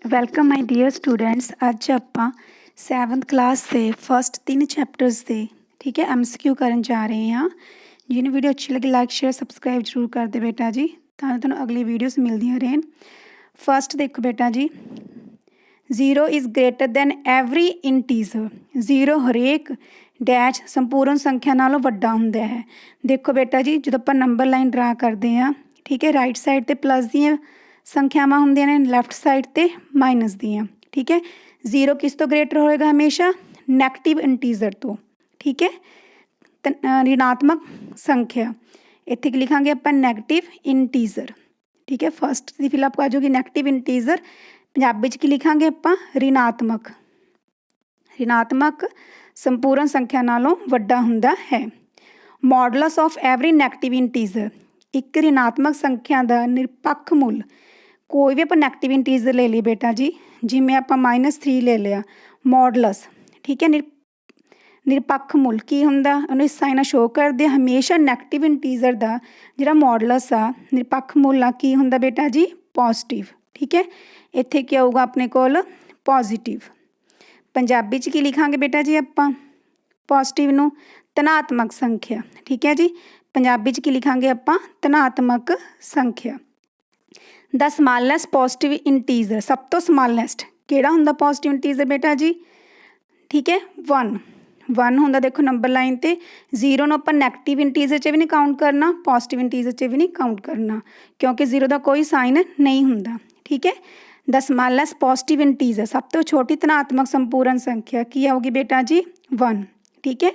Welcome my dear students. ਅੱਜ ਆਪਾਂ 7th class ਦੇ ਫਸਟ 3 ਚੈਪਟਰਸ ਦੇ ਠੀਕ ਹੈ MCQ ਕਰਨ ਜਾ ਰਹੇ ਹਾਂ। ਜਿਹਨੂੰ ਵੀਡੀਓ ਅੱਛੀ ਲੱਗੀ ਲਾਈਕ ਸ਼ੇਅਰ ਸਬਸਕ੍ਰਾਈਬ ਜ਼ਰੂਰ ਕਰ ਦੇ ਬੇਟਾ ਜੀ, ਤਾਂ ਤੁਹਾਨੂੰ ਅਗਲੀ ਵੀਡੀਓਜ਼ ਮਿਲਦੀਆਂ ਰਹਿਣ। ਫਸਟ ਦੇਖੋ ਬੇਟਾ ਜੀ, 0 is greater then every integer. 0 ਹਰੇਕ ਡੈਸ਼ ਸੰਪੂਰਨ ਸੰਖਿਆ ਨਾਲੋਂ ਵੱਡਾ ਹੁੰਦਾ ਹੈ। ਦੇਖੋ ਬੇਟਾ ਜੀ, ਜਦੋਂ ਆਪਾਂ ਨੰਬਰ ਲਾਈਨ ਡਰਾ ਕਰਦੇ ਹਾਂ ਠੀਕ ਹੈ, ਰਾਈਟ ਸਾਈਡ 'ਤੇ ਪਲੱਸ ਦੀਆਂ ਸੰਖਿਆਵਾਂ ਹੁੰਦੀਆਂ ਨੇ, ਲੈਫਟ ਸਾਈਡ 'ਤੇ ਮਾਈਨਸ ਦੀਆਂ। ਠੀਕ ਹੈ, 0 ਕਿਸ ਤੋਂ ਗ੍ਰੇਟਰ ਹੋਏਗਾ? ਹਮੇਸ਼ਾ ਨੈਗੇਟਿਵ ਇੰਟੀਜ਼ਰ ਤੋਂ। ਠੀਕ ਹੈ, ਰਿਣਾਤਮਕ ਸੰਖਿਆ। ਇੱਥੇ ਕੀ ਲਿਖਾਂਗੇ ਆਪਾਂ? Negative integer. ਠੀਕ ਹੈ, ਫਸਟ ਦੀ ਫਿਲਅਪ ਆ ਜਾਊਗੀ ਨੈਗੇਟਿਵ ਇੰਟੀਜ਼ਰ। ਪੰਜਾਬੀ 'ਚ ਕੀ ਲਿਖਾਂਗੇ ਆਪਾਂ? ਰਿਣਾਤਮਕ। ਰਿਣਾਤਮਕ ਸੰਪੂਰਨ ਸੰਖਿਆ ਨਾਲੋਂ ਵੱਡਾ ਹੁੰਦਾ ਹੈ। Modulus of every negative integer. ਇੱਕ ਰਿਣਾਤਮਕ ਸੰਖਿਆ ਦਾ ਨਿਰਪੱਖ ਮੁੱਲ। ਕੋਈ ਵੀ ਆਪਾਂ ਨੈਗੇਟਿਵ ਇੰਟੀਜ਼ਰ ਲੈ ਲਈ ਬੇਟਾ ਜੀ, ਜਿਵੇਂ ਆਪਾਂ -3 ਲੈ ਲਿਆ ਮੋਡੂਲਸ। ਠੀਕ ਹੈ, ਨਿਰਪੱਖ ਮੁੱਲ ਕੀ ਹੁੰਦਾ? ਉਹਨੂੰ ਇਸ ਸਾਈਨ ਨਾਲ ਸ਼ੋਅ ਕਰਦੇ। ਹਮੇਸ਼ਾ ਨੈਗੇਟਿਵ ਇੰਟੀਜ਼ਰ ਦਾ ਜਿਹੜਾ ਮੋਡੂਲਸ ਆ, ਨਿਰਪੱਖ ਮੁੱਲ ਆ, ਕੀ ਹੁੰਦਾ ਬੇਟਾ ਜੀ? ਪੋਜ਼ੀਟਿਵ। ਠੀਕ ਹੈ, ਇੱਥੇ ਕੀ ਆਊਗਾ ਆਪਣੇ ਕੋਲ? ਪੋਜ਼ੀਟਿਵ। ਪੰਜਾਬੀ 'ਚ ਕੀ ਲਿਖਾਂਗੇ ਬੇਟਾ ਜੀ ਆਪਾਂ? ਪੋਜ਼ੀਟਿਵ ਨੂੰ ਧਨਾਤਮਕ ਸੰਖਿਆ। ਠੀਕ ਹੈ ਜੀ, ਪੰਜਾਬੀ 'ਚ ਕੀ ਲਿਖਾਂਗੇ ਆਪਾਂ? ਧਨਾਤਮਕ ਸੰਖਿਆ। ਦਾ ਸਮਾਲੈਸਟ ਪੋਜ਼ੀਟਿਵ ਇੰਟੀਜ਼ਰ। ਸਭ ਤੋਂ ਸਮਾਲੈਸਟ ਕਿਹੜਾ ਹੁੰਦਾ ਪੋਜ਼ੀਟਿਵ ਇੰਟੀਜ਼ਰ ਬੇਟਾ ਜੀ? ਠੀਕ ਹੈ, 1 ਹੁੰਦਾ। ਦੇਖੋ ਨੰਬਰ ਲਾਈਨ 'ਤੇ 0 ਨੂੰ ਆਪਾਂ ਨੈਗੇਟਿਵ ਇੰਟੀਜ਼ਰ 'ਚ ਵੀ ਨਹੀਂ ਕਾਊਂਟ ਕਰਨਾ, ਪੋਜ਼ੀਟਿਵ ਇੰਟੀਜ਼ਰ 'ਚ ਵੀ ਨਹੀਂ ਕਾਊਂਟ ਕਰਨਾ, ਕਿਉਂਕਿ 0 ਦਾ ਕੋਈ ਸਾਈਨ ਨਹੀਂ ਹੁੰਦਾ। ਠੀਕ ਹੈ, ਦਾ ਸਮਾਲੈਸਟ ਪੋਜ਼ੀਟਿਵ ਇੰਟੀਜ਼ਰ, ਸਭ ਤੋਂ ਛੋਟੀ ਧਨਾਤਮਕ ਸੰਪੂਰਨ ਸੰਖਿਆ ਕੀ ਆਊਗੀ ਬੇਟਾ ਜੀ? 1। ਠੀਕ ਹੈ,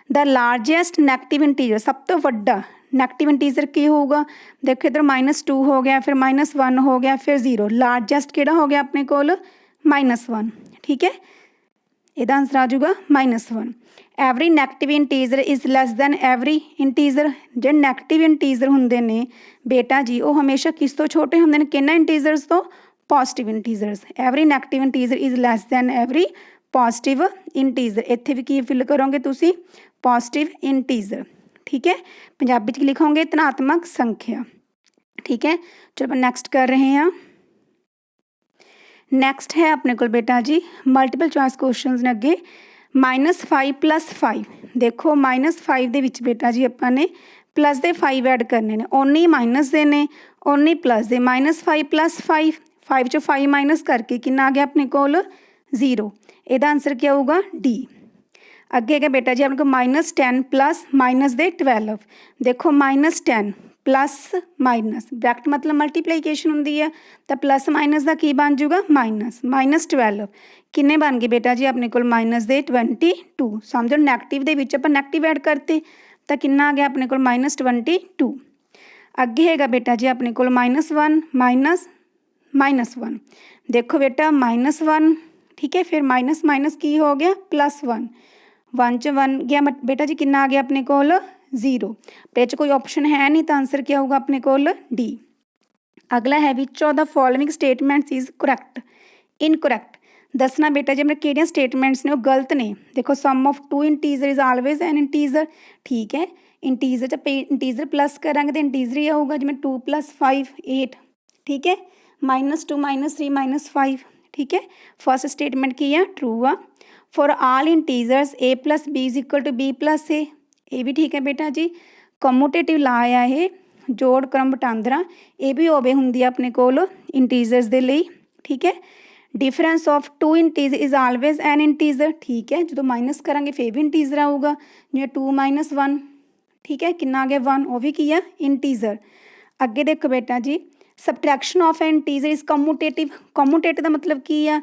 ਦਾ ਲਾਰਜੈਸਟ ਨੈਗੇਟਿਵ ਇੰਟੀਜ਼ਰ, ਸਭ ਤੋਂ ਵੱਡਾ ਨੈਗੇਟਿਵ ਇੰਟੀਜ਼ਰ ਕੀ ਹੋਊਗਾ? ਦੇਖੋ ਇੱਧਰ -2 ਹੋ ਗਿਆ, ਫਿਰ -1 ਹੋ ਗਿਆ, ਫਿਰ 0। ਲਾਰਜੈਸਟ ਕਿਹੜਾ ਹੋ ਗਿਆ ਆਪਣੇ ਕੋਲ? -1। ਠੀਕ ਹੈ, ਇਹਦਾ ਆਂਸਰ ਆ ਜਾਊਗਾ -1। Every negative integer is less than every integer. ਜਿਹੜੇ ਨੈਗੇਟਿਵ ਇੰਟੀਜ਼ਰ ਹੁੰਦੇ ਨੇ ਬੇਟਾ ਜੀ, ਉਹ ਹਮੇਸ਼ਾ ਕਿਸ ਤੋਂ ਛੋਟੇ ਹੁੰਦੇ ਨੇ? ਕਿਹਨਾਂ ਇੰਟੀਜ਼ਰਸ ਤੋਂ? Positive integers. Every negative integer is less than every positive integer. ਇੱਥੇ ਵੀ ਕੀ ਫਿਲ ਕਰੋਗੇ ਤੁਸੀਂ? Positive integer. ਠੀਕ ਹੈ, ਪੰਜਾਬੀ 'ਚ ਕੀ ਲਿਖੋਗੇ? ਧਨਾਤਮਕ ਸੰਖਿਆ। ਠੀਕ ਹੈ, ਚਲੋ ਆਪਾਂ ਨੈਕਸਟ ਕਰ ਰਹੇ ਹਾਂ। ਨੈਕਸਟ ਹੈ ਆਪਣੇ ਕੋਲ ਬੇਟਾ ਜੀ ਮਲਟੀਪਲ ਚੋਇਸ ਕੁਐਸਚਨਸ ਨੇ ਅੱਗੇ। -5 + 5। ਦੇਖੋ -5 ਦੇ ਵਿੱਚ ਬੇਟਾ ਜੀ ਆਪਾਂ ਨੇ ਪਲੱਸ ਦੇ 5 ਐਡ ਕਰਨੇ ਨੇ। ਓਨੇ ਮਾਈਨਸ ਦੇ ਨੇ, ਓਨੇ ਪਲੱਸ ਦੇ। -5 + 5, 5 ਚੋਂ 5 ਮਾਈਨਸ ਕਰਕੇ ਕਿੰਨਾ ਆ ਗਿਆ ਆਪਣੇ ਕੋਲ? 0। ਇਹਦਾ ਆਂਸਰ ਕੀ ਆਊਗਾ? D। ਅੱਗੇ ਹੈਗਾ ਬੇਟਾ ਜੀ ਆਪਣੇ ਕੋਲ -10 ਪਲੱਸ ਮਾਈਨਸ ਦੇ 12। ਦੇਖੋ -10 ਪਲੱਸ ਮਾਈਨਸ, ਬ੍ਰੈਕਟ ਮਤਲਬ ਮਲਟੀਪਲੀਕੇਸ਼ਨ ਹੁੰਦੀ ਹੈ, ਤਾਂ ਪਲੱਸ ਮਾਈਨਸ ਦਾ ਕੀ ਬਣ ਜੂਗਾ? -12। ਕਿੰਨੇ ਬਣ ਗਏ ਬੇਟਾ ਜੀ ਆਪਣੇ ਕੋਲ? -22। ਸਮਝੋ ਨੈਗੇਟਿਵ ਦੇ ਵਿੱਚ ਆਪਾਂ ਨੈਗੇਟਿਵ ਐਡ ਕਰਤੇ, ਤਾਂ ਕਿੰਨਾ ਆ ਗਿਆ ਆਪਣੇ ਕੋਲ? -22। ਅੱਗੇ ਹੈਗਾ ਬੇਟਾ ਜੀ ਆਪਣੇ ਕੋਲ -1 -1। ਦੇਖੋ ਬੇਟਾ -1, ਠੀਕ ਹੈ, ਫਿਰ ਮਾਈਨਸ ਕੀ ਹੋ ਗਿਆ? +1। 1 'ਚ 1 ਗਿਆ ਬੇਟਾ ਜੀ, ਕਿੰਨਾ ਆ ਗਿਆ ਆਪਣੇ ਕੋਲ? 0। ਪਰ ਇਹ 'ਚ ਕੋਈ ਆਪਸ਼ਨ ਹੈ ਨਹੀਂ, ਤਾਂ ਆਂਸਰ ਕੀ ਆਊਗਾ ਆਪਣੇ ਕੋਲ? D। ਅਗਲਾ ਹੈ which of the following statements is correct. Incorrect ਦੱਸਣਾ ਬੇਟਾ ਜੀ ਆਪਣੇ ਕਿਹੜੀਆਂ ਸਟੇਟਮੈਂਟਸ ਨੇ ਉਹ ਗਲਤ ਨੇ। ਦੇਖੋ sum of 2 integer is always an integer. ਠੀਕ ਹੈ, ਇੰਟੀਜ਼ਰ 'ਚ ਇੰਟੀਜ਼ਰ ਪਲੱਸ ਕਰਾਂਗੇ ਤਾਂ ਇੰਟੀਜ਼ਰ ਹੀ ਆਊਗਾ, ਜਿਵੇਂ 2 + 5 8। ਠੀਕ ਹੈ, -2 -3 -5। ਠੀਕ ਹੈ, ਫਸਟ ਸਟੇਟਮੈਂਟ ਕੀ ਆ? ਟਰੂ ਆ। For all integers A + B = B + A। ਇਹ ਵੀ ਠੀਕ ਹੈ ਬੇਟਾ ਜੀ। ਕਮੂਟੇਟਿਵ ਲਾ ਆ ਇਹ, ਜੋੜ ਕ੍ਰਮ ਵਟਾਂਦਰਾ, ਇਹ ਵੀ ਓਵੇ ਹੁੰਦੀ ਆ ਆਪਣੇ ਕੋਲ ਇੰਟੀਜ਼ਰਸ ਦੇ ਲਈ। ਠੀਕ ਹੈ, difference of 2 integer is always an integer. ਠੀਕ ਹੈ, ਜਦੋਂ ਮਾਈਨਸ ਕਰਾਂਗੇ ਫਿਰ ਵੀ ਇੰਟੀਜ਼ਰ ਆਊਗਾ, ਜਿਵੇਂ 2 - 1। ਠੀਕ ਹੈ, ਕਿੰਨਾ ਆ ਗਿਆ? 1। ਉਹ ਵੀ ਕੀ ਆ? ਇੰਟੀਜ਼ਰ। ਅੱਗੇ ਦੇਖੋ ਬੇਟਾ ਜੀ, ਸਬਟਰੈਕਸ਼ਨ ਆਫ ਐਨ ਇੰਟੀਜ਼ਰ ਇਜ਼ ਕਮੂਟੇਟਿਵ। ਕਮੂਟੇਟਿਵ ਦਾ ਮਤਲਬ ਕੀ ਆ?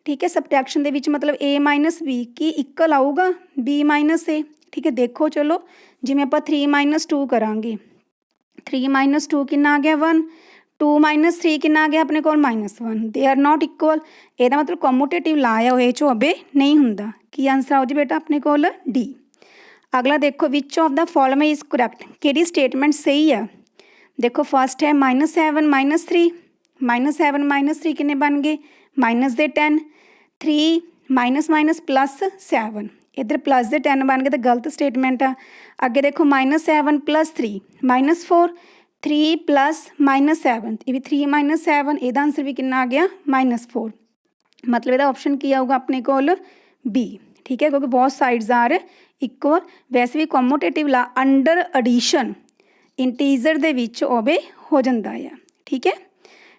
ਠੀਕ ਹੈ, ਸਬਟਰੈਕਸ਼ਨ ਦੇ ਵਿੱਚ ਮਤਲਬ A - B ਕੀ ਇਕੁਅਲ ਆਊਗਾ B - A। ਠੀਕ ਹੈ, ਦੇਖੋ ਚਲੋ ਜਿਵੇਂ ਆਪਾਂ 3 - 2 ਕਰਾਂਗੇ, 3 - 2 ਕਿੰਨਾ ਆ ਗਿਆ? 1। 2 - 3 ਕਿੰਨਾ ਆ ਗਿਆ ਆਪਣੇ ਕੋਲ? -1। They are not equal. ਇਹਦਾ ਮਤਲਬ ਕਮੂਟੇਟਿਵ ਲਾ ਆ, ਉਹ ਇਹ 'ਚੋਂ ਅਬੇ ਨਹੀਂ ਹੁੰਦਾ। ਕੀ ਆਂਸਰ ਆਓ ਜੀ ਬੇਟਾ ਆਪਣੇ ਕੋਲ? D। ਅਗਲਾ ਦੇਖੋ which of the following is correct. ਕਿਹੜੀ ਸਟੇਟਮੈਂਟ ਸਹੀ ਆ? ਦੇਖੋ ਫਸਟ ਹੈ -7 - 3। -7 - 3 ਕਿੰਨੇ ਬਣ ਗਏ? -10। 3 -+ 7। ਇੱਧਰ ਪਲੱਸ ਦੇ 10 ਬਣ ਗਏ, ਤਾਂ ਗਲਤ ਸਟੇਟਮੈਂਟ ਆ। ਅੱਗੇ ਦੇਖੋ -7 + 3 -4। 3 प्लस -7 ये भी 3 - 7 ਇਹਦਾ ਆਂਸਰ भी कितना आ गया -4 मतलब ਇਹਦਾ ऑप्शन ਕੀ ਆਊਗਾ ਆਪਣੇ ਕੋਲ बी ठीक है क्योंकि बहुत साइड्स आर इक्वल वैसे भी कॉमोटेटिव ला अंडर एडिशन इंटीजर ਦੇ ਵਿੱਚ ਓਬੇ ਹੋ ਜਾਂਦਾ ਹੈ ठीक है।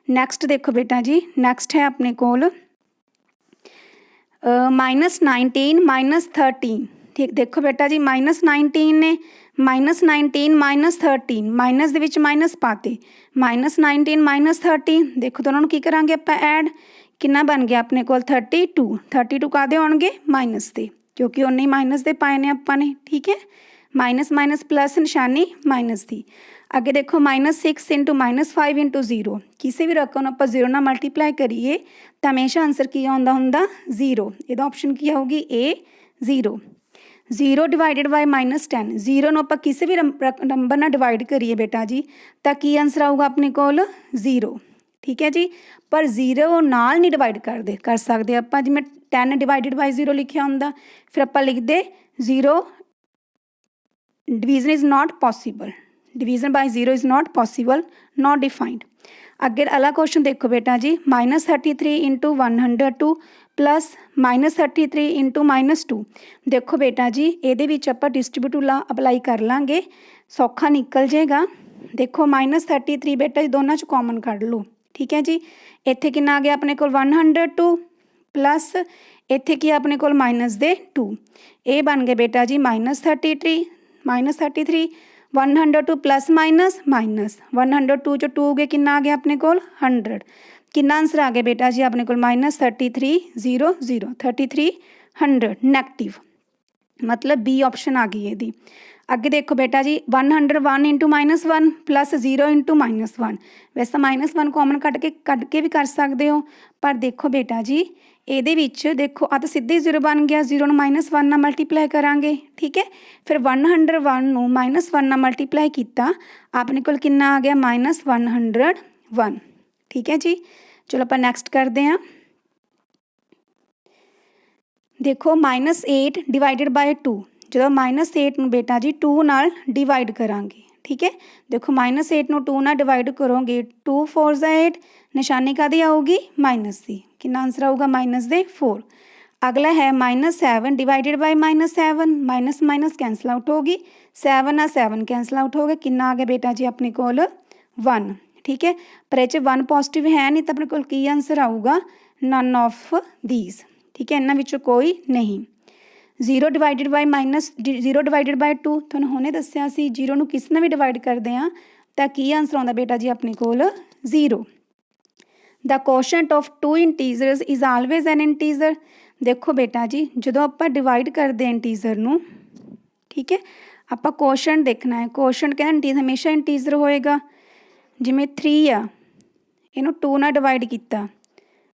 नैक्सट देखो बेटा जी नैक्सट है अपने कोल -19 -13 ठीक देखो बेटा जी -19 ने -19 -13 माइनस ਦੇ ਵਿੱਚ माइनस पाते -19 -13 देखो दोनों ਨੂੰ ਕੀ ਕਰਾਂਗੇ ਆਪਾਂ ਐਡ कितना बन गया अपने को 32 कादे आउणगे माइनस के क्योंकि उन्ने ही माइनस दे पाए ने आपां ने ठीक है माइनस माइनस प्लस निशानी माइनस की अगे देखो -6 इंटू -5 इंटू 0 किसी भी रकम आप 0 नाल मल्टीप्लाई करिए तो हमेशा आंसर की आउंदा हुंदा 0 इहदा ऑप्शन की आऊगी A 0 डिवाइडेड बाय -10 0 नूं आपां किसी भी नंबर नाल डिवाइड करिए बेटा जी तो की आंसर आऊगा अपने कोल 0 ठीक है जी पर 0 नाल नहीं डिवाइड कर सकते आप जिमें 10 डिवाइडेड बाय 0 लिखा होंदा फिर आप लिखते 0 division is not possible division bye 0 is not possible not defined. अगे अगला क्वेश्चन देखो बेटा जी -33 इंटू 102 प्लस -33 इंटू -2 देखो बेटा जी ये आप डिस्ट्रीब्यूटिव ला अपलाई कर लाँगे सौखा निकल जाएगा। देखो -33 बेटा जी दोनों च कॉमन कढ़ लो ठीक है जी इत्थे कितना आ गया अपने को 102 प्लस इत्थे की अपने को माइनस दे 2 ये बन गए बेटा जी -33 102 प्लस माइनस 102 जो 2 गए कितना आ गया अपने को 100 कितना आंसर आ गया बेटा जी अपने को -33 100 नैगेटिव मतलब बी ऑप्शन आ गई ये अगे देखो बेटा जी 101 इंटू -1 प्लस 0 इंटू -1 वैसे -1 कॉमन कट के भी कर सकते हो पर देखो बेटा जी ये देखो आ तो सीधे 0 बन गया 0 -1 नाल मल्टीप्लाई करांगे ठीक है फिर 101 नूं -1 नाल मल्टीप्लाई किया अपने को कितना आ गया -101 ठीक है जी। चलो आप नैक्सट करते हैं देखो -8 डिवाइडेड बाय 2 जो -8 नूं बेटा जी 2 नाल डिवाइड करांगे ठीक है देखो -8 नूं 2 नाल डिवाइड करोगे 2 4 8 निशानी कादी आऊगी माइनस की कितना आंसर आऊगा -4। अगला है -7 divided by -7 minus minus cancel out होगी 7 ना 7 कैंसल आउट हो गया कितना आ गया बेटा जी अपने कोल 1 ठीक है पर ये 1 पॉजिटिव है नहीं तो अपने कोल की आंसर आऊगा नन ऑफ दीज ठीक है इन्हां विचों कोई नहीं। 0 डिवाइडेड बाय -0 डिवाइडेड बाय 2 तुहानूं हुणे दस्सिआ सी 0 नूं किस नाल भी डिवाइड करदे आ तां की आंसर आउंदा बेटा जी अपने कोल 0। The quotient of 2 integers is always N integer देखो बेटा जी जो आप डिवाइड करते इंटीजर नूं ठीक है आप कोशेंट देखना है कोशेंट कहना इंटीजर हमेशा इंटीजर होएगा जिमें 3 आ इनू 2 नाल डिवाइड किया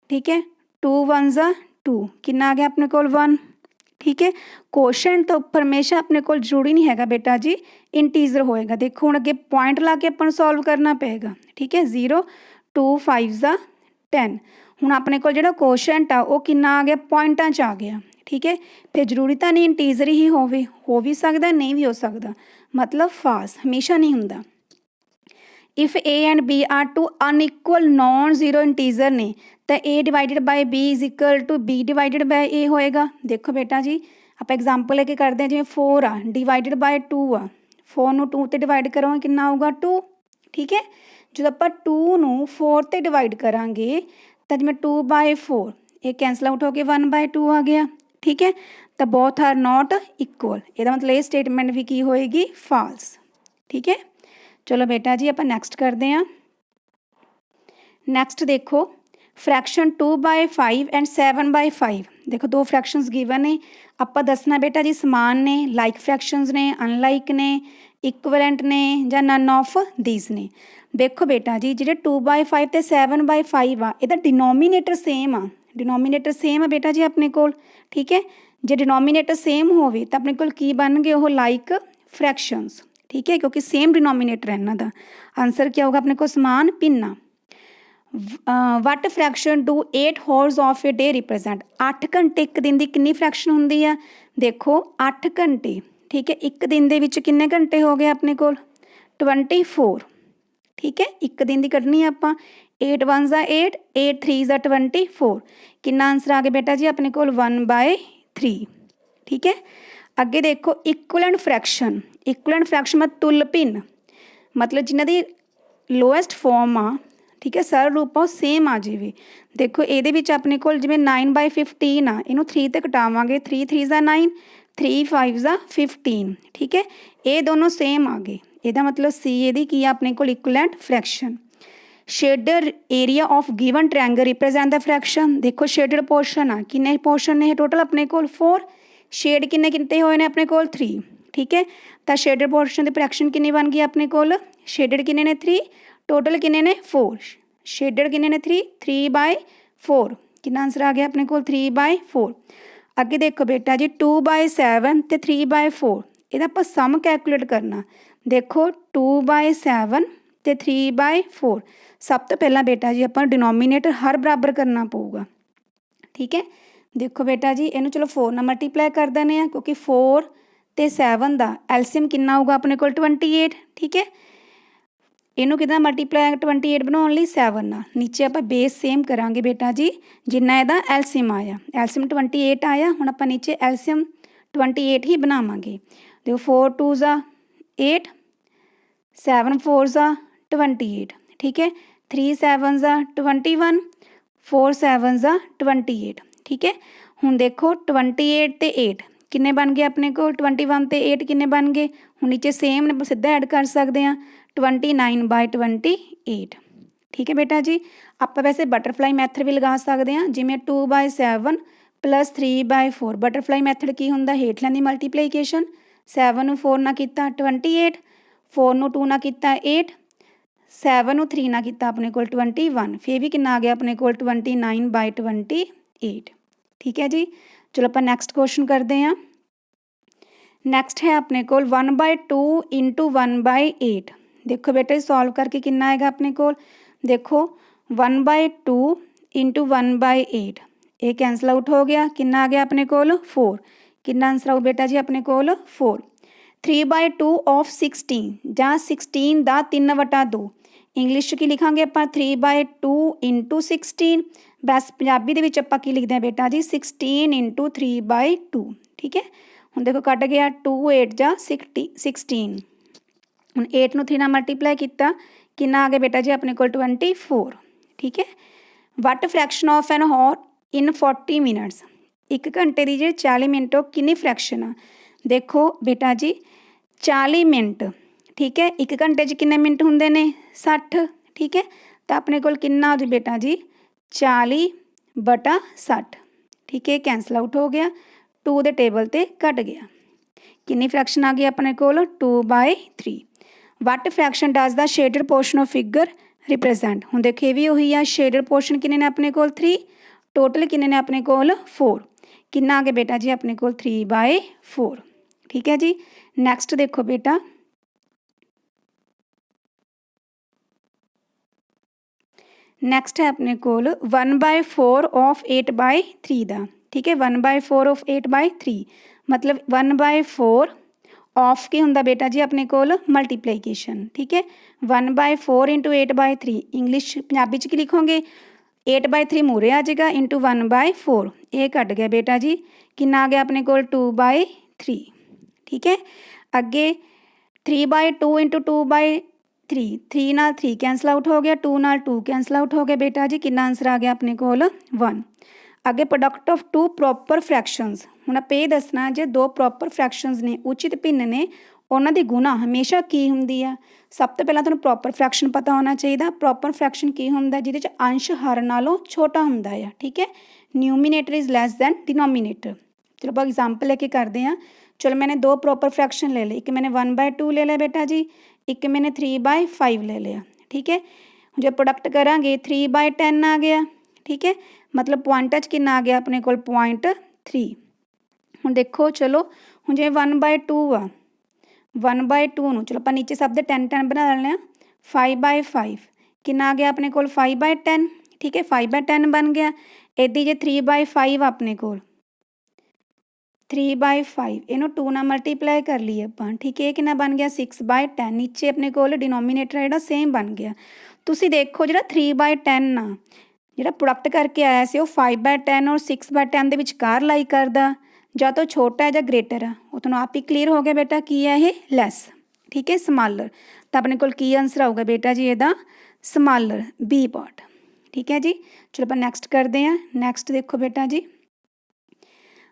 ठीक है 2 1 2 कितना आ गया अपने कोल 1 ठीक है कोशेंट तो उपर हमेशा अपने को जरूरी नहीं है बेटा जी इंटीजर होएगा देखो हुण अगे पॉइंट ला के अपन सॉल्व करना पेगा ठीक है 0 2 5 10 हुण अपने को जो कोशेंट आ वो कितना आ गया पॉइंटा च आ गया ठीक है फिर जरूरी तो नहीं इंटीजर ही हो भी सकता नहीं भी हो सकता मतलब फाल्स हमेशा नहीं हुंदा। If A and B are two unequal non zero integer ने तो A divided by B is equal to B divided by A होएगा। देखो बेटा जी आप एग्जाम्पल लेके करते हैं जिवें 4 आ डिवाइडेड बाय 2 आ 4 नूं 2 ते डिवाइड करोगे कितना आऊगा 2 ठीक है जो आप 2 नूं 4 ते डिवाइड करांगे तो जिवें 2 बाय 4 ये कैंसल आउट होकर 1 बाय 2 आ गया ठीक है तो बोथ आर नॉट इक्वल ਇਹਦਾ मतलब ये स्टेटमेंट भी की होएगी फाल्स ठीक है। चलो बेटा जी आप नैक्सट करते हैं नैक्सट देखो फ्रैक्शन 2 बाय 5 एंड 7 बाय 5 देखो दो फ्रैक्शनस गिवन ने आप दसना बेटा जी समान ने लाइक फ्रैक्शनस ने अनलाइक ने इक्वलेंट ने या नन ऑफ दीज ने। देखो बेटा जी जो 2 बाय 5 तो 7 बाय 5 आ इहदा डिनोमीनेटर सेम आ डिनोमीनेटर सेम आ बेटा जी अपने कोल ठीक है जो डिनोमीनेटर सेम होवे तो अपने कोल की बन गए वो लाइक फ्रैक्शनस ठीक है क्योंकि सेम डिनोमीनेटर है इन्हां दा आंसर क्या होगा अपने को समान भिन्न। What fraction do 8 horse of a day represent 8 घंटे एक दिन की कितनी फ्रैक्शन होंगी है देखो 8 घंटे ठीक है एक दिन दे विच किन्ने घंटे हो गए अपने को 24 ठीक है। एक दिन की कढ़नी आपां 8 1 ज़ा 8 8 3 ज़ा 24 कितना आंसर आ गया बेटा जी अपने को 1/3। ठीक है। अगे देखो इक्वलेंट फ्रैक्शन मतलब तुल भिन्न मतलब जिन्हां दी लोएस्ट फॉर्म आ ठीक है सरल रूप आ सेम आ जाए। देखो ये अपने को जिमें 9/15 आ इनू 3 ते घटावांगे 3 3 ज़ा 9 3 5 ज़ा 15 ठीक है। ये दोनों सेम आ गए ਇਹਦਾ मतलब सी ਇਹਦੀ ਕੀ ਆ ਆਪਣੇ ਕੋਲ equivalent fraction. Shaded area of given triangle represent the fraction. देखो शेडड पोर्शन आ किन्ने पोर्शन ने टोटल अपने कोल 4 शेड किन्ने किते हुए ने अपने कोल 3 ठीक है। तो शेडड पोर्शन की फ्रैक्शन किन्नी बन गई अपने कोल शेडड किन्ने ने 3 टोटल किन्ने ने 4 शेडड किन्ने ने 3/4 कितना आंसर आ गया अपने कोल 3/4। अगे देखो बेटा जी 2/7 तो 3/4 ਇਹਦਾ ਆਪਾਂ ਸਮ कैलकुलेट करना। देखो 2/7 तो 3/4 सब तो पहला बेटा जी अपन डिनोमीनेटर हर बराबर करना पऊगा ठीक है। देखो बेटा जी इनू चलो 4 नाल मल्टीप्लाई कर देने क्योंकि 4 तो 7 का एलसीएम कितना होगा अपने को 28 ठीक है। इनू कि मल्टीप्लाई 28 बनाने लिए 7 ना नीचे आप बेस सेम करांगे बेटा जी जिन्ना ਇਹਦਾ एलसीएम आया एलसीएम 28 आया हुण आप नीचे एलसीएम 28 ही बनावांगे। देखो 4 2 ज़ा 8 7 4 ज़ा 28 ठीक है 3 7 ज़ा 21 4 7 ज़ा 28 ठीक है। हुण देखो 28 ते 8 किन्ने बन गए अपने को 21 ते 8 किन्ने बन गए हुण नीचे सेम ने सीधा ऐड कर सकते हैं 29/28 ठीक है बेटा जी। आप वैसे बटरफ्लाई मैथड भी लगा सकते हैं जिमें 2/7 + 3/4 बटरफ्लाई मैथड की होंदा हेठलियां दी मल्टीप्लीकेशन 7 नूं 4 नाल कीता 28 4 नूं 2 नाल कीता 8 7 नूं 3 नाल कीता अपने कोल 21 फिर भी कितना आ गया अपने कोल 29/28 ठीक है जी। चलो आप नैक्सट क्वेश्चन करते हैं। नैक्सट है अपने कोल 1/2 × 1/8 देखो बेटा सॉल्व करके कितना आएगा अपने को देखो 1/2 × 1/8 ये कैंसल आउट हो गया कितना आ गया अपने को 4 कितना आंसर आऊ बेटा जी अपने को 4। 3/2 ऑफ 16 ਜਾਂ 16 ਦਾ 3/2 इंग्लिश की लिखांगे आप 3/2 × 16 बस पंजाबी ਦੇ ਵਿੱਚ ਆਪਾਂ ਕੀ ਲਿਖਦੇ ਹਾਂ बेटा जी 16 × 3/2 ठीक है। ਹੁਣ देखो कट गया 2 8 ਜਾਂ 16 ਹੁਣ 8 ਨੂੰ 3 ਨਾਲ ਮਲਟੀਪलाई ਕੀਤਾ ਕਿੰਨਾ ਆ ਗਿਆ बेटा जी अपने को 24 ठीक है। What fraction of an hour in 40 minutes 1 घंटे की जी 40 मिनट किन्नी फ्रैक्शन आ देखो बेटा जी 40 मिनट ठीक है 1 घंटे किन्ने मिनट होंगे ने 60 ठीक है। तो अपने को कितना हो जी बेटा जी 40/60 ठीक है कैंसल आउट हो गया 2 के टेबल ते घट गया किन्नी फ्रैक्शन आ गई अपने को 2/3। What fraction does the shaded portion of figure represent हुण देखो ये भी उही आ शेडड पोर्शन किन्ने ने अपने को 3 टोटल किन्ने ने अपने को 4 कितना आ गया बेटा जी अपने को 3/4 ठीक है जी। नैक्सट देखो बेटा नैक्सट है अपने को 1/4 ऑफ 8/3 का ठीक है 1/4 ऑफ 8/3 मतलब 1/4 ऑफ के होंगे बेटा जी अपने को मल्टीप्लीकेशन ठीक है 1/4 × 8/3 इंग्लिश पंजाबी की लिखोगे 8/3 मूरे आ जाएगा इंटू 1/4 ये कट गया बेटा जी कितना आ गया अपने को 2/3 ठीक है। अगे 3/2 × 2/3 3 नाल 3 कैंसल आउट हो गया 2 नाल 2 कैंसल आउट हो गया बेटा जी कितना आंसर आ गया अपने को 1। अगे प्रोडक्ट ऑफ 2 प्रॉपर फ्रैक्शनस हुण आप ये दसना जे 2 प्रॉपर फ्रैक्शनस ने उचित भिन्न ने उन्हां दी गुणा हमेशा की हुंदी आ। सब तो पहला तुहानूं प्रॉपर फ्रैक्शन पता होना चाहिए। प्रॉपर फ्रैक्शन की हुंदा जिहदे च अंश हर नालों छोटा हुंदा है ठीक है। न्यूमीनेटर इज़ लैस दैन डिनोमीनेटर। चलो आप एग्जाम्पल लेके करते हैं। चलो मैंने 2 प्रॉपर फ्रैक्शन ले लिए एक मैंने 1/2 ले लिया बेटा जी एक मैंने 3/5 ले लिया ठीक है। जब प्रोडक्ट करांगे 3/10 आ गया ठीक है मतलब पॉइंटा च कितना आ गया अपने को 0.3। हुण देखो चलो हुण जिवें 1/2 आ 1/2 नूं चलो आप नीचे सब दे 10 10 बना लेने 5/5 कितना आ गया अपने को 5/10 ठीक है 5/10 बन गया। इदी जे 3/5 अपने को 3/5 ਇਹਨੂੰ 2 ਨਾਲ ਮਲਟੀਪਲਾਈ ਕਰ ਲਈਏ ਆਪਾਂ, ਠੀਕ ਹੈ। ਇਹ ਕਿੰਨਾ ਬਣ ਗਿਆ 6/10। ਨੀਚੇ ਆਪਣੇ ਕੋਲ ਡਿਨੋਮੀਨੇਟਰ ਜਿਹੜਾ ਸੇਮ ਬਣ ਗਿਆ। ਤੁਸੀਂ ਦੇਖੋ ਜਿਹੜਾ 3/10 ਆ, ਜਿਹੜਾ ਪ੍ਰੋਡਕਟ ਕਰਕੇ ਆਇਆ ਸੀ ਉਹ 5/10 ਔਰ 6/10 ਦੇ ਵਿਚਕਾਰ ਲਾਈ ਕਰਦਾ, ਜਾਂ ਤਾਂ ਛੋਟਾ ਹੈ ਜਾਂ ਗ੍ਰੇਟਰ ਆ। ਉਹ ਤੁਹਾਨੂੰ ਆਪ ਹੀ ਕਲੀਅਰ ਹੋ ਗਿਆ ਬੇਟਾ ਕੀ ਹੈ ਇਹ, ਲੈਸ, ਠੀਕ ਹੈ, ਸਮਾਲਰ। ਤਾਂ ਆਪਣੇ ਕੋਲ ਕੀ ਆਂਸਰ ਆਊਗਾ ਬੇਟਾ ਜੀ ਇਹਦਾ, ਸਮਾਲਰ, ਬੀ ਪਾਰਟ, ਠੀਕ ਹੈ ਜੀ। ਚਲੋ ਆਪਾਂ ਨੈਕਸਟ ਕਰਦੇ ਹਾਂ। ਨੈਕਸਟ ਦੇਖੋ ਬੇਟਾ ਜੀ,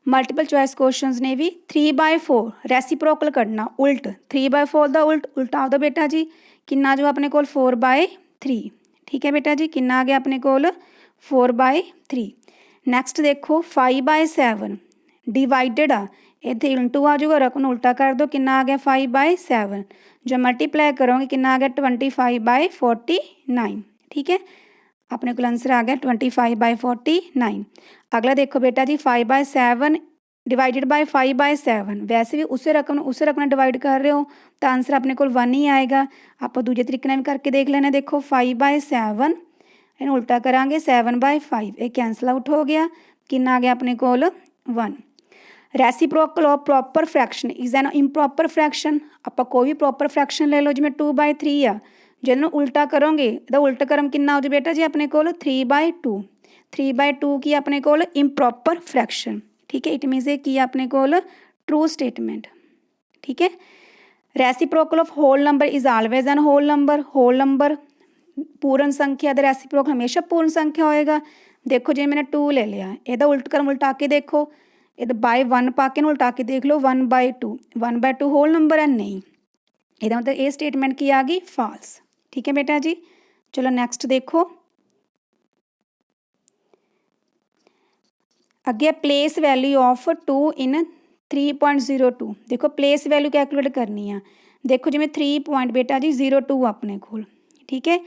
ਮਲਟੀਪਲ ਚੋਇਸ ਕੁਐਸਚਨਸ ਨੇ ਵੀ। 3/4 ਰੈਸੀਪ੍ਰੋਕਲ ਕੱਢਣਾ, ਉਲਟ 3/4 ਦਾ ਉਲਟਾ ਦਿਓ ਬੇਟਾ ਜੀ। ਕਿੰਨਾ ਜੋ ਆਪਣੇ ਕੋਲ 4/3, ਠੀਕ ਹੈ ਬੇਟਾ ਜੀ। ਕਿੰਨਾ ਆ ਗਿਆ ਆਪਣੇ ਕੋਲ 4/3। ਨੈਕਸਟ ਦੇਖੋ 5/7 ਡਿਵਾਈਡਡ ਆ, ਇੱਥੇ ਇੰਟੂ ਆ ਜਾਊਗਾ, ਰਕਮ ਨੂੰ ਉਲਟਾ ਕਰ ਦਿਓ, ਕਿੰਨਾ ਆ ਗਿਆ 5/7। ਜੋ ਮਲਟੀਪਲਾਈ ਕਰੋਗੇ ਕਿੰਨਾ ਆ ਗਿਆ 25/49, ਠੀਕ ਹੈ। ਆਪਣੇ ਕੋਲ ਆंसर आ गया 25/49। अगला देखो बेटा जी 5/7 डिवाइडेड बाय 5/7। वैसे भी उस रकम डिवाइड कर रहे हो तो आंसर अपने को 1 ही आएगा। आप दूजे तरीके भी करके देख लेना। देखो 5/7 इन्हें उल्टा करांगे 7/5, ये कैंसल आउट हो गया। कितना आ गया अपने को 1। Reciprocal of proper fraction is an improper fraction. आप कोई भी प्रॉपर फ्रैक्शन ले लो, जिमें 2/3 आ, ਜਿਹਨੂੰ ਉਲਟਾ ਕਰੋਗੇ ਇਹਦਾ ਉਲਟ ਕਰਮ ਕਿੰਨਾ ਹੋ ਜਾਊ ਬੇਟਾ ਜੀ ਆਪਣੇ ਕੋਲ 3/2। 3/2 ਕੀ ਆਪਣੇ ਕੋਲ ਇੰਪਰੋਪਰ ਫਰੈਕਸ਼ਨ, ਠੀਕ ਹੈ। ਇਟ ਮੀਨਸ ਇਹ ਕੀ ਆਪਣੇ ਕੋਲ ਟਰੂ ਸਟੇਟਮੈਂਟ, ਠੀਕ ਹੈ। Reciprocal of whole number is always an whole number. Whole number ਪੂਰਨ ਸੰਖਿਆ ਦਾ ਰੈਸੀਪ੍ਰੋਕਲ ਹਮੇਸ਼ਾ ਪੂਰਨ ਸੰਖਿਆ ਹੋਏਗਾ। ਦੇਖੋ ਜੇ मैंने 2 ਲੈ ਲਿਆ, ਇਹਦਾ ਉਲਟ ਕਰਮ ਉਲਟਾ ਕੇ ਦੇਖੋ, ਇਹਦਾ ਬਾਈ 1 ਪਾ ਕੇ ਨੂੰ ਉਲਟਾ ਕੇ ਦੇਖ ਲਓ 1/2। 1/2 ਹੋਲ ਨੰਬਰ ਹੈ ਨਹੀਂ, ਇਹਦਾ ਮਤਲਬ ਇਹ ਸਟੇਟਮੈਂਟ ਕੀ ਆ ਗਈ, ਫਾਲਸ, ठीक है बेटा जी। चलो नेक्स्ट देखो अगे प्लेस वैल्यू ऑफ 2 इन 3.02। देखो प्लेस वैल्यू कैलकुलेट करनी है। देखो जिमें 3 बेटा जी 02 अपने को, ठीक है,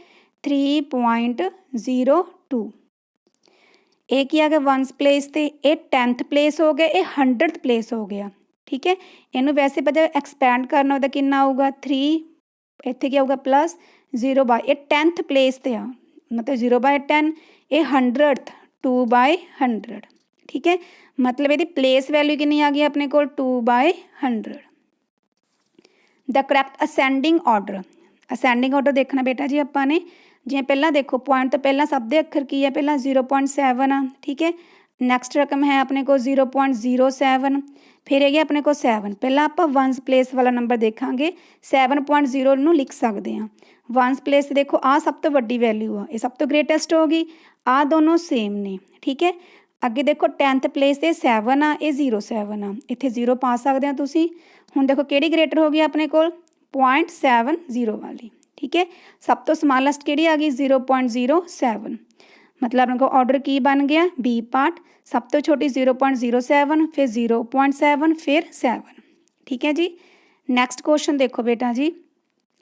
3.02। ये की आ गया 1th प्लेस ते, ये 10th प्लेस हो गया, ये 100th प्लेस हो गया, ठीक है। इनू वैसे पता एक्सपैंड करना होता कितना होगा 3, इत्थे क्या होगा प्लस 0/, ये 10th प्लेस ते आ, मतलब 0/10। ये 100th 2/100, ठीक है। मतलब ये प्लेस वैल्यू कितनी आ गई अपने को 2/100। The correct ascending order, ascending order देखना बेटा जी अपा ने। जिवें पहला देखो पॉइंट तो पहला सब दे अखर की है, पहला 0.7 आ, ठीक है। नैक्सट रकम है अपने को 0.07, फिर है अपने को 7। पहला आप 1th प्लेस वाला नंबर देखांगे, 7.0 नूं लिख सकते हैं। 1th प्लेस देखो आ सब तो वड्डी वैल्यू आ, ये सब तो ग्रेटेस्ट होगी, आ दोनों सेम ने, ठीक है। अगे देखो 10th प्लेस से 7 आ, ये 0.7 आ, इत्थे 0 पा सकते हैं तुसीं। हुण देखो किहड़ी ग्रेटर हो गई अपने को 0.70 वाली, ठीक है। सब तो स्मॉलेस्ट किहड़ी आ गई 0.07। मतलब अपने को ऑर्डर की बन गया, बी पार्ट। सब तो छोटी 0.07, फिर 0.7, फिर 7, ठीक है जी। नैक्सट क्वेश्चन देखो बेटा जी,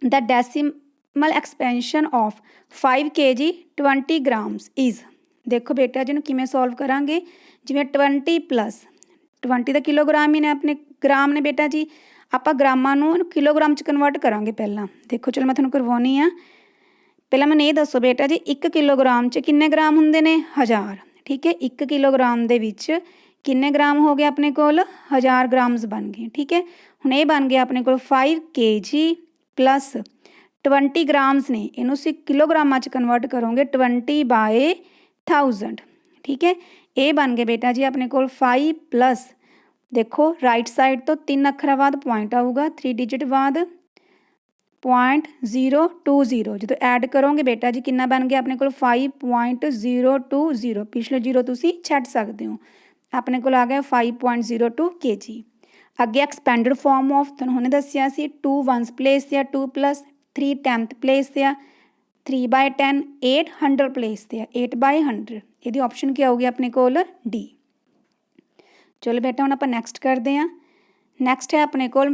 the decimal expansion of 5 kg 20 grams is. देखो बेटा जी किमें सॉल्व करांगे, जिमें 20 प्लस 20 का किलोग्राम ही ने अपने ग्राम ने बेटा जी, आप ग्रामां नूं किलोग्राम च कन्वर्ट करांगे पहला। देखो चलो मैं तुहानूं करवाउणी आ। पहला मैंने ये दसो बेटा जी 1 किलोग्राम च किन्ने ग्राम हुंदे ने, 1000, ठीक है। 1 किलोग्राम दे विच किन्ने ग्राम हो गए अपने कोल 1000 ग्राम्स बन गए, ठीक है। हुण ये बन गया अपने कोल 5 kg प्लस 20 ग्राम्स ने, इनू असीं किलोग्रामां च कन्वर्ट करोगे 20/1000, ठीक है। ये बन गए बेटा जी अपने कोल 5 प्लस, देखो राइट साइड तो 3 अखरां बाद पॉइंट आऊगा, 3 डिजिट बाद 0.020। जो ऐड करोगे बेटा जी कितना बन गया अपने को 5.020। पिछले 0 तुसीं छड्ड सकते हो, अपने को आ गया 5.02 kg। अगे एक्सपेंडिड फॉर्म ऑफ तुहानूं हुणे दस्सिया सी 2 1th प्लेस ते 2 प्लस 3 10th प्लेस ते 3/10, 8 100 प्लेस ते 8/100। ये ऑप्शन क्या होगी अपने को डी। चलो बेटा हुण आपां नैक्सट करते हैं। नैक्सट है अपने को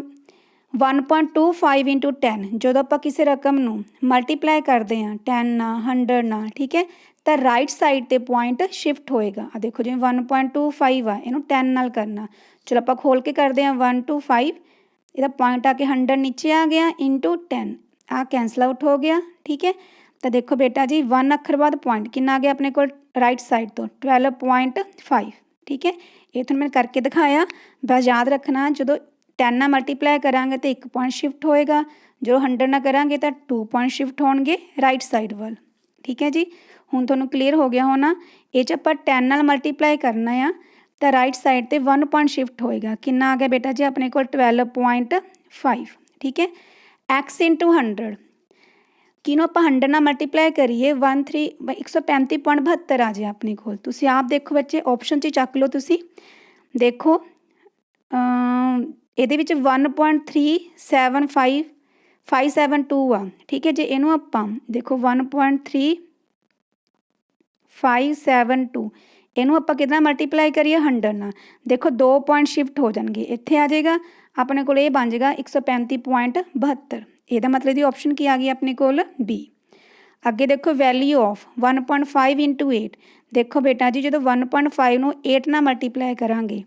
1.25 × 10। जो आप किसी रकम नूं मल्टीप्लाई करते हैं 10 नाल 100 नाल, ठीक है, तो राइट साइड ते पॉइंट शिफ्ट होएगा। देखो जिवें 1.25 आ, इनू 10 नाल करना। चलो आप खोल के करते हैं 125, इहदा पॉइंट आके 100 नीचे आ गया इंटू 10, आ कैंसल आउट हो गया, ठीक है। तो देखो बेटा जी 1 अखर बाद पॉइंट कितना आ गया अपने को राइट साइड तो 12.5, ठीक है, ये तो मैंने करके दिखाया। बस याद रखना जो 10 ਨਾਲ मल्टीप्लाई करांगे तो 1 पॉइंट शिफ्ट होएगा, जो 100 ਨਾਲ करांगे तो 2 पॉइंट शिफ्ट होणगे राइट साइड वाल। ठीक है जी, हुण तुहानूं क्लीयर हो गया होना। ये च आपां 10 ਨਾਲ मल्टीप्लाई करना आ तो राइट साइड ते 1 पॉइंट शिफ्ट होएगा। कितना आ गया बेटा जी अपने कोल 12.5। ठीक है, x इंटू 100 किनों आप 100 ਨਾਲ मल्टीप्लाई करिए 135.72 आ जाए अपने कोल। तुसीं आप देखो बच्चे ऑप्शन 'ਚ ਚੱਕ ਲਓ ਤੁਸੀਂ देखो ਇਹਦੇ ਵਿੱਚ 1.375572 आ। ठीक है, जे इनू आपां देखो 1.3572 इनू आपां कितना मल्टीप्लाई करिए 100 ਨਾਲ, देखो 2 पॉइंट शिफ्ट हो जाएंगे, इत्थे आ जाएगा अपने को ये बन जाएगा 135.72। ਇਹਦਾ मतलब ਇਹਦੀ ऑप्शन की आ गई अपने कोल बी। ਅੱਗੇ देखो वैल्यू ऑफ 1.5 इंटू 8। देखो बेटा जी जो 1.5 ਨੂੰ 8 ਨਾਲ मल्टीप्लाई करांगे,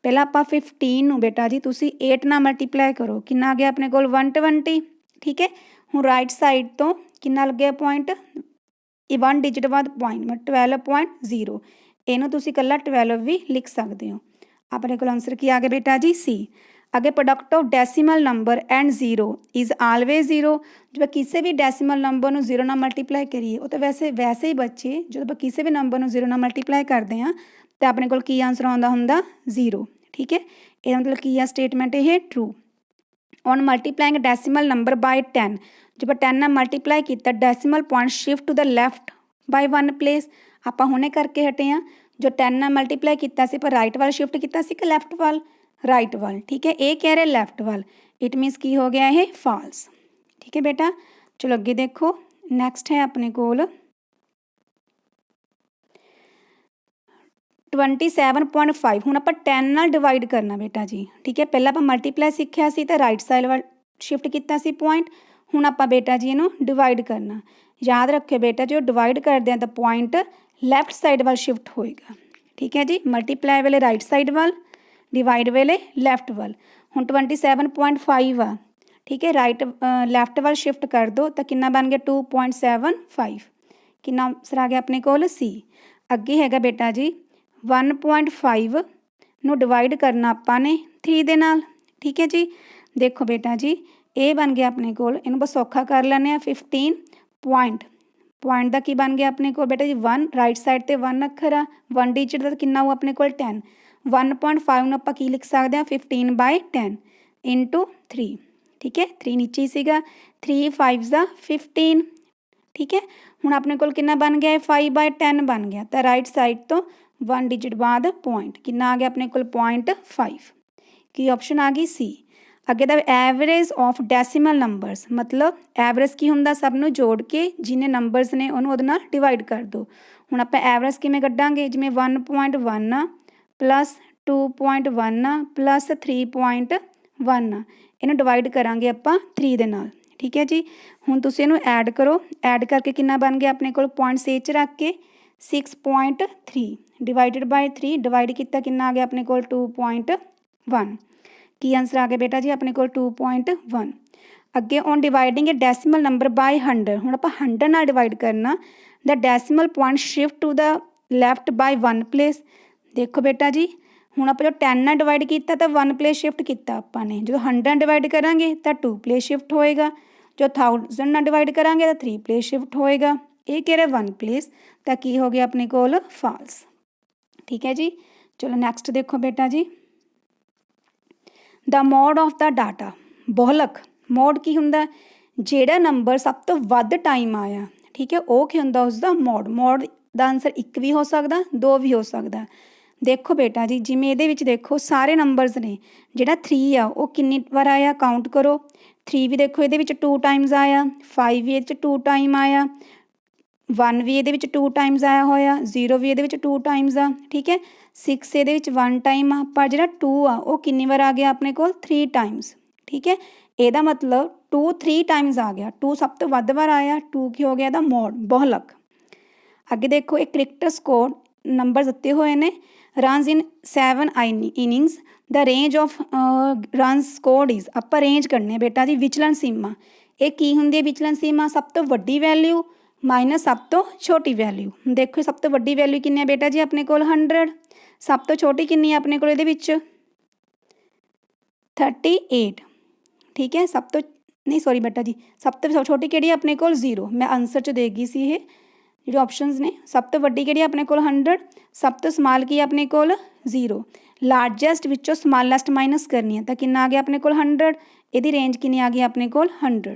ਪਹਿਲਾਂ ਆਪਾਂ 15 ਨੂੰ बेटा जी तुसी 8 ਨਾਲ मल्टीप्लाई करो, कितना आ गया अपने कोल 120। ठीक है, ਹੁਣ राइट साइड तो कितना लग गया पॉइंट, ये 1 डिजिट बाद पॉइंट 12.0, ਇਹਨੂੰ ਤੁਸੀਂ ਕੱਲਾ 12 भी लिख सकते हो। अपने को आंसर की आ गया बेटा जी सी। अगे product of decimal number and zero is always zero. जब किसी भी डेसीमल नंबर में जीरो ना मल्टीप्लाई करिए वो तो वैसे ही बच्चे जो किसी भी नंबर में जीरो ना मल्टीप्लाई करते हैं तो अपने को की आंसर आता होंगे जीरो। ठीक है, ये मतलब की है स्टेटमेंट ये true. On multiplying decimal number by 10, जब 10 ना मल्टीप्लाई किया decimal point shift to the left by 1 place. आप हुणे करके हटे हैं जो 10 ना मल्टीप्लाई किया पर राइट वाल शिफ्ट किया कि लैफ्ट वाल, राइट वाल। ठीक है, ये कह रहे लैफ्ट वाल, इट मीनस की हो गया है फॉल्स। ठीक है बेटा, चलो अगे देखो नैक्सट है अपने कोल 27.5। हुण आपां 10 नाल डिवाइड करना बेटा जी। ठीक है, पहला आपां मल्टीप्लाई सीखिया सी तो राइट साइड वाल शिफ्ट किया सी पॉइंट, हुण आपां बेटा जी इहनूं डिवाइड करना। याद रखियो बेटा जो डिवाइड करते हैं तो पॉइंट लैफ्ट साइड वाल शिफ्ट होएगा। ठीक है जी, मल्टीप्लाई वेले राइट साइड वाल, डिवाइड वेले लैफ्ट वाल। हुण 27.5 आ। ठीक है, राइट लैफ्ट वाल शिफ्ट कर दो तो कितना बन गया 2.75। कितना आंसर आ गया अपने कोल सी। अगे हैगा बेटा जी 1.5 नूं डिवाइड करना आपां ने 3 दे नाल। ठीक है जी, देखो बेटा जी ये बन गया अपने कोल, इहनूं बस सौखा कर लैने 15 पॉइंट का की बन गया अपने को बेटा जी 1 राइट साइड ते 1 अखर आ, 1 डिजिट का कितना हुआ अपने को 10। 1.5 ਨੂੰ ਆਪਾਂ ਕੀ लिख सकते हैं 15/10 इंटू 3। ठीक है, 3 नीचे ही सीगा, 3 5 ज़ा 15। ठीक है, हुण अपने को कितना बन गया 5/10 बन गया तो राइट साइड तो 1 डिजिट बाद पॉइंट कितना आ गया अपने को 0.5 की ऑप्शन आ गई सी। अगे the average of decimal numbers, मतलब एवरेज की हुंदा सब नूं जोड़ के जिन्ने नंबरस ने उन्होंने उहदे नाल डिवाइड कर दो। हुण आपां एवरेज किवें कड्डांगे, जिवें 1.1 आ प्लस 2.1 आ प्लस 3.1 आ, इन्हूं डिवाइड करांगे आपां 3 दे नाल। ठीक है जी, हुण तुसीं इहनूं ऐड करो, ऐड करके कितना बन गया अपने कोल पॉइंट से च रख के 6.3 डिवाइडेड बाय 3 डिवाइड किया कितना आ गया अपने कोल 2.1। की आंसर आ गया बेटा जी अपने कोल 2.1। अगे on dividing a decimal number by 100, हुण आपां 100 नाल डिवाइड करना, the decimal point shift to the left by 1 place. देखो बेटा जी हुण आपां जो 10 नाल डिवाइड किया तो 1 प्लेस शिफ्ट किया आपां ने, जो 100 डिवाइड करांगे तो 2 प्लेस शिफ्ट होएगा, जो 1000 नाल डिवाइड करांगे तो 3 प्लेस शिफ्ट होएगा। ये कह रहे 1 प्लेस तो की हो गया अपने कोल फॉल्स। ठीक है जी, चलो नैक्सट देखो बेटा जी the mode of the data. बहुलक मोड की हुंदा, जेड़ा नंबर सब तो वध टाइम आया। ठीक है, वो की हुंदा उसका मोड। मोड का आंसर 1 भी हो सकता 2 भी हो सकता। देखो बेटा जी जिमें ये देखो सारे नंबरस ने, जिहड़ा 3 आ वो किन्नी बार आया काउंट करो। 3 भी देखो ये 2 टाइम्स आया, 5 भी ये 2 टाइम आया, 1 भी ये 2 टाइम्स आया होया, 0 भी ये 2 टाइम्स आ। ठीक है, 6 ये 1 टाइम आ, पर जो 2 आ वो किन्नी बार आ गया अपने को 3 टाइम्स। ठीक है, यदा मतलब 2 3 टाइम्स आ गया, 2 सब तो वध बार आया, 2 की हो गया दा मोड बहुलक। अगे देखो एक क्रिकेटर स्कोर नंबर दिते हुए ने, runs in 7 innings, the range of runs scored is. आप रेंज करने बेटा जी विचलन सीमा, ये की हुंदी है विचलन सीमा, सब तो वड्डी वैल्यू माइनस सब तो छोटी वैल्यू। देखो सब तो वड्डी वैल्यू किन्नी है बेटा जी अपने कोल 100, सब तो छोटी कितनी है अपने को इहदे विच 38, ठीक है। सब तो नहीं सॉरी बेटा जी, सब तो छोटी किहड़ी है अपने को 0, मैं आंसर च दे गई सी ये ਜਿਹੜੇ ऑप्शनस ने। सब तो वड्डी किहड़ी अपने को 100, सब तो स्माल की अपने को 0, लार्जेस्ट विचों स्मालेस्ट माइनस करनी है तो कितना आ गया अपने को 100, ਇਹਦੀ रेंज कितनी आ गई अपने को 100।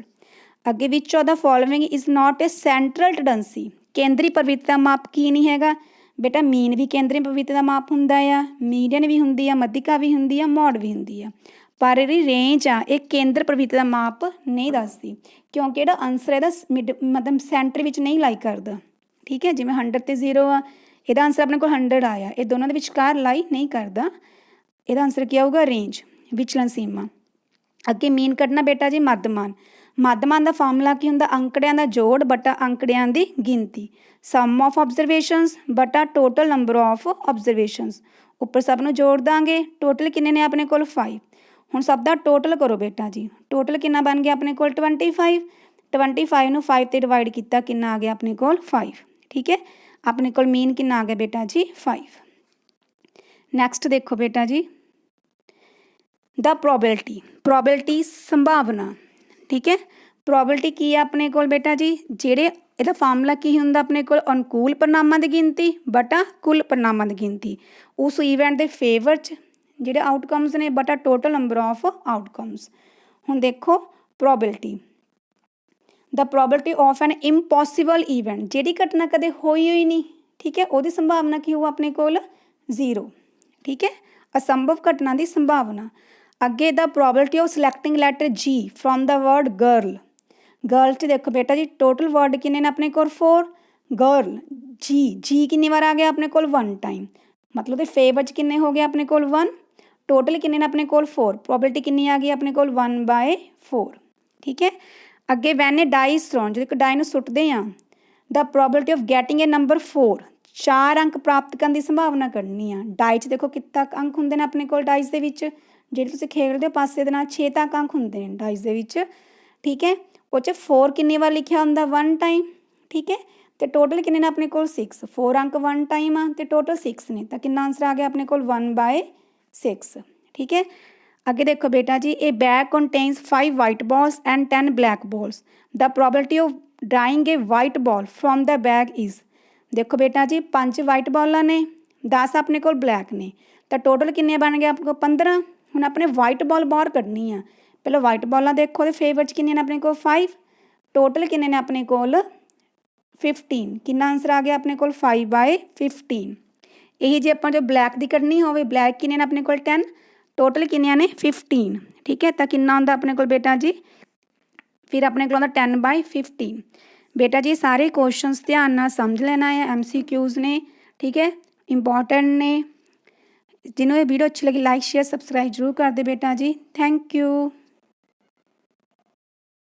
अगे which of the following is not a central tendency, केंद्री प्रवृत्ति का माप की नहीं हैगा बेटा। मीन भी केंद्री प्रवृत्ति का माप हुंदा आ, मीडियन भी हुंदी आ, मध्यिका भी हुंदी आ, मॉड भी हुंदी आ, पर ये रेंज आ एक केंद्र प्रवृत्ति का माप नहीं दसदी क्योंकि ਜਿਹੜਾ आंसर ਇਹਦਾ मतलब सेंटर विच नहीं लाई करदा, ठीक है। जिवें 100 ते 0 आ, ਇਹਦਾ आंसर अपने को 100 आया, ये दोनों के विचकार लाई नहीं करता, ਇਹਦਾ आंसर क्या होगा रेंज विचलन सीमा। अगे मीन कढ़ना बेटा जी मध्यमान, मध्यमान का फार्मूला की हुंदा अंकड़ियां का जोड़ बटा अंकड़ियां की गिनती, सम ऑफ ऑब्जरवेशनस बटा टोटल नंबर ऑफ ऑब्जरवेशनस, उपर सब नूं जोड़ दांगे, टोटल किन्ने ने अपने कोल 5। हुण सब दा टोटल करो बेटा जी, टोटल कितना बन गया अपने कोल 25, 25 नूं 5 ते डिवाइड किया कितना आ गया अपने कोल 5, ठीक है। अपने कोल मीन कितना आ गया बेटा जी 5। नैक्सट देखो बेटा जी द प्रोबेबिलिटी, प्रोबेबिलिटी संभावना, ठीक है। प्रोबेबिलिटी की है अपने कोल बेटा जी, जेड़े ਇਹਦਾ फार्मूला की हुंदा अपने कोल अनुकूल परिणामां की गिनती बटा कुल परिणामां की गिनती, उस ईवेंट के फेवर च ਜਿਹੜੇ आउटकम्स ने बटा टोटल नंबर ऑफ आउटकम्स। हुण देखो probability, the probability of an impossible event, जिहड़ी घटना कदे होई ही नहीं, ठीक है, ਉਹਦੀ संभावना की हो अपने कोल 0, ठीक है। असंभव घटना की संभावना। अगे the probability of selecting letter G from the word girl, girl च देखो बेटा जी टोटल वर्ड किन्ने ने अपने कोल 4, गर्ल जी, जी कितनी बार आ गया अपने कोल 1 टाइम, मतलब कि फेवर च किन्ने हो गया अपने कोल 1, टोटल किन्ने ने अपने कोल 4, प्रोबेबिलिटी कितनी आ गई अपने कोल 1/4, ठीक है। अगे when a die is thrown, जो एक डाई नूं सुट्टदे आ, the probability of getting a number 4, 4 अंक प्राप्त करने की संभावना कढ़नी आ। डाई च देखो कितने तक अंक होंगे ने अपने कोल डाइज दे विच, जिहड़े तुसीं खेलदे हो पासे दे नाल 6 तक अंक होंगे ने डाइज दे विच, ठीक है। वो 4 कितनी बार लिखा होंगे 1 टाइम, ठीक है। तो टोटल कितने ने अपने कोल 6, 4 अंक 1 टाइम आ, तो टोटल 6 ने, तो कितना आंसर आ गया अपने कोल 1/6, ठीक है। अगे देखो बेटा जी a bag contains 5 white balls and 10 black balls, the probability of drawing a white ball from the bag is, देखो बेटा जी 5 वाइट बॉलां ने, 10 अपने कोल ब्लैक ने, तो टोटल कितने बन गए आपको 15। हुण अपने वाइट बॉल बाहर कढ़नी आ, पहले वाइट बॉलां देखो तो फेवर च कितने ने अपने को 5, टोटल कितने ने अपने कोल 15, कितना आंसर आ गया अपने कोल 5/15। यही जे आपां जो ब्लैक की कढ़नी होवे, ब्लैक कितने ने अपने कोल 10, टोटल कितने ने 15, ठीक है। तो कितना आंदा अपने कोल बेटा जी, फिर अपने को 10/15। बेटा जी सारे क्वेश्चनस ध्यान नाल समझ लेना है, MCQs ने, ठीक है, इंपॉर्टेंट ने। जिन्होंने वीडियो अच्छी लगी लाइक शेयर सब्सक्राइब जरूर कर दे बेटा जी। Thank you.